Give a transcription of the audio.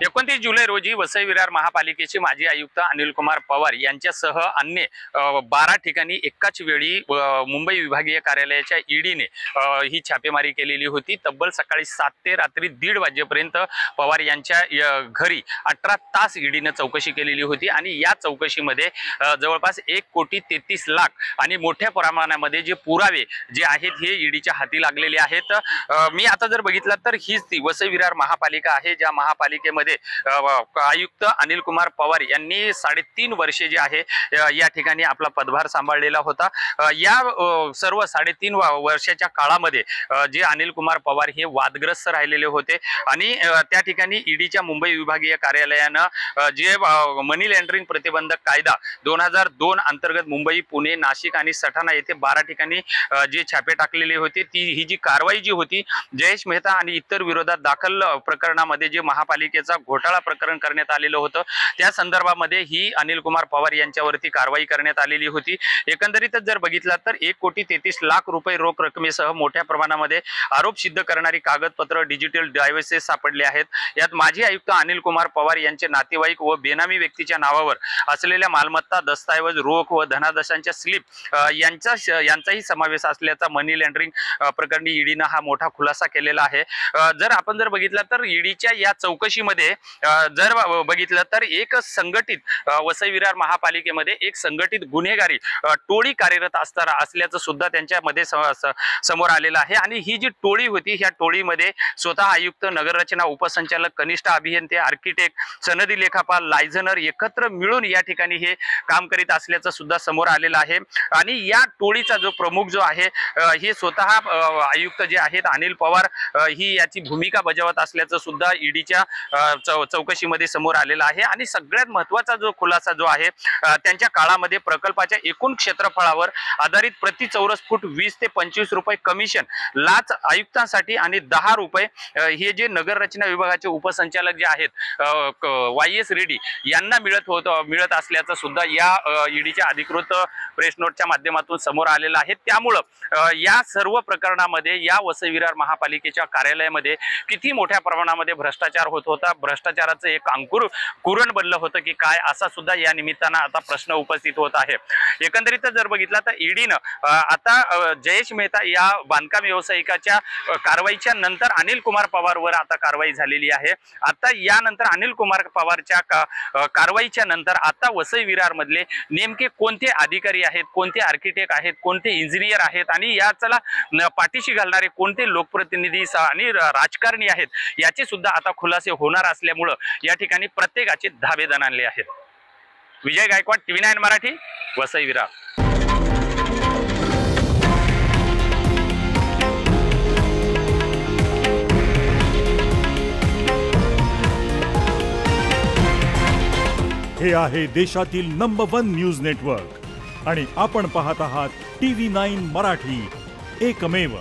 29 जुलै रोजी वसई विरार महापालिकेचे माजी आयुक्त अनिल कुमार पवार यांच्यासह अन्य 12 ठिकाणी एकाच वेळी मुंबई विभागीय कार्यालयाच्या ईडीने ही छापेमारी केलेली होती। तब्बल सकाळी 7 ते रात्री 1:30 वाजेपर्यंत पवार यांच्या घरी 18 तास ईडीने चौकशी केलेली होती आणि या चौकशीमध्ये जवळपास 1,33,00,000 आणि मोठ्या प्रमाणामध्ये जे पुरावे जे आहेत हे ईडीच्या हाती लागलेले आहेत। मी आता जर बघितलं तर हीच ती वसई विरार महापालिका आहे, ज्या महापालिकेमध्ये आयुक्त अनिल कुमार पवार यांनी 3.5 वर्षे जे आहे या ठिकाणी आपला पदभार सांभाळलेला होता। या सर्व 3.5 वर्षाच्या काळामध्ये जे अनिल कुमार पवार हे वादग्रस्त राहिलेले होते आणि त्या ठिकाणी ईडीच्या मुंबई विभागीय कार्यालयानं जे मनी लॉन्ड्रिंग प्रतिबंधक कायदा 2002 अंतर्गत मुंबई, पुणे, नाशिक आणि सटाणा येथे 12 ठिकाणी जे छापे टाकलेले होते ही जी कारवाई जी होती जयेश मेहता आणि इतर विरोधात दाखल प्रकरणामध्ये जे महापालिकेचा घोटाळा प्रकरण करण्यात आलेलं होतं त्या संदर्भामध्ये ही अनिल कुमार पवार यांच्यावरती कारवाई करण्यात आलेली होती। एकंदरीतच जर बघितलं तर 1,33,00,000 रुपये रोख रकमेसह मोठ्या प्रमाणामध्ये आरोप सिद्ध करणारी कागदपत्र, डिजिटल डिव्हाइसेस सापडले आहेत। यात माजी आयुक्त अनिल कुमार पवार यांचे नातेवाईक व बेनामी व्यक्तीच्या नावावर असलेल्या मालमत्ता, दस्तावेज, रोख व धनादेशांच्या स्लिप यांचाही समावेश असल्याचा मनी लॉन्ड्रिंग प्रकरणी ईडीने हा मोठा खुलासा केलेला आहे। जर आपण बघितलं तर ईडीच्या या चौकशीमध्ये जर बघितलं तर एक संघटित वसई विरार महापालिकेमध्ये एक संघटित गुन्हेगारी टोळी कार्यरत असल्याचं सुद्धा त्यांच्यामध्ये समोर आलेलं आहे आणि ही जी टोळी होती ह्या टोळीमध्ये स्वतः आयुक्त, नगररचना उपसंचालक, कनिष्ठ अभियंते, आर्किटेक्ट, सनदी लेखापाल, लायझनर एकत्र मिळून या ठिकाणी हे काम करीत असल्याचं सुद्धा समोर आलेलं आहे आणि या टोळीचा जो प्रमुख जो आहे हे स्वतः आयुक्त जे आहेत अनिल पवार ही याची भूमिका बजावत असल्याचं सुद्धा ईडीच्या चौकशीमध्ये समोर आलेला आहे आणि सगळ्यात महत्त्वाचा जो खुलासा जो आहे त्यांच्या काळामध्ये प्रकल्पाच्या एकूण क्षेत्रफळावर आधारित प्रति चौरस फूट 20 ते 25 रुपये कमिशन लाच आयुक्तांसाठी आणि 10 रुपये हे जे नगर रचना विभागाचे उपसंचालक जे आहेत YS रेड्डी यांना मिळत असल्याचं सुद्धा या ईडीच्या अधिकृत प्रेस नोटच्या माध्यमातून समोर आलेलं आहे। त्यामुळं या सर्व प्रकरणामध्ये या वसई विरार महापालिकेच्या कार्यालयामध्ये किती मोठ्या प्रमाणामध्ये भ्रष्टाचार होत होता, भ्रष्टाचाराचं एक कुरण बनलं होतं की काय असा सुद्धा या निमित्तानं आता प्रश्न उपस्थित होत आहे। एकंदरीत जर बघितलं तर ईडीनं आता जयेश मेहता या बांधकाम व्यावसायिकाच्या कारवाईच्या नंतर अनिल कुमार पवारवर आता कारवाई झालेली आहे। आता यानंतर अनिल कुमार पवारच्या कारवाईच्या नंतर आता वसई विरार मधले नेमके कोणते अधिकारी आहेत, कोणते आर्किटेक्ट आहेत, कोणते इंजिनियर आहेत आणि याचला पाठीशी घालणारे कोणते लोकप्रतिनिधी आणि राजकारणी आहेत याचे सुद्धा आता खुलासे होणार असल्यामुळे या ठिकाणी प्रत्येकाचे धाबे दणाणले आहेत। विजय गायकवाड, TV9 मराठी, वसई विरार। हे आहे देशातील नंबर 1 न्यूज नेटवर्क आणि आपण पाहत आहात TV9 मराठी, एकमेव।